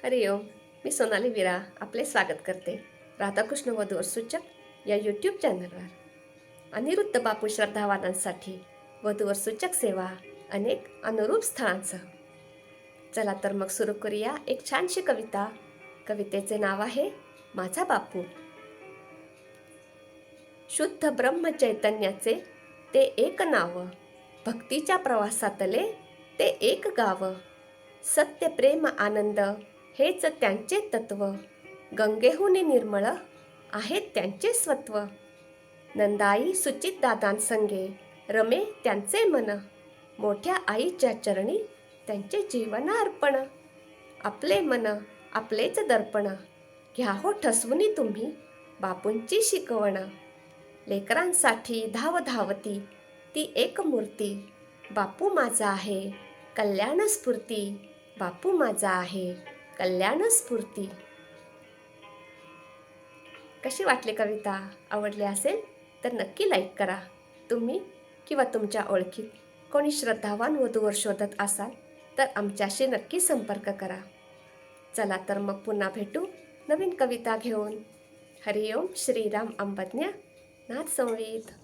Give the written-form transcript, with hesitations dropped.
हरिओम. मी सोनाली विरा आपले स्वागत करते राधाकृष्ण वधूवर सूचक या यूट्यूब चॅनलवर. अनिरुद्ध बापू श्रद्धावानांसाठी वधूवर सूचक सेवा अनेक अनुरूप स्थळांसह. चला तर मग सुरू करूया एक छानशी कविता. कवितेचे नाव आहे माझा बापू. शुद्ध ब्रह्म चैतन्याचे ते एक नाव, भक्तीच्या प्रवासातले ते एक गाव. सत्य प्रेम आनंद हेच त्यांचे तत्व, गंगेहून निर्मळ आहे त्यांचे स्वत्व. नंदाई सुचित दादांसंगे रमे त्यांचे मन, मोठ्या आईच्या चरणी त्यांचे जीवन अर्पण. आपले मन आपलेच दर्पण, घ्या हो ठसवुनी तुम्ही बापूंची शिकवण. लेकरांसाठी धाव धावती ती एक मूर्ती, बापू माझा आहे कल्याण स्फूर्ती. बापू माझा आहे कल्याण स्फूर्ती. कशी वाटली कविता? आवडली असेल तर नक्की लाईक करा. तुम्ही किंवा तुमच्या ओळखीत कोणी श्रद्धावान वधूवर शोधत असाल तर आमच्याशी नक्की संपर्क करा. चला तर मग पुन्हा भेटू नवीन कविता घेऊन. हरिओम. श्रीराम अंबज्ञ नाथ संवेद.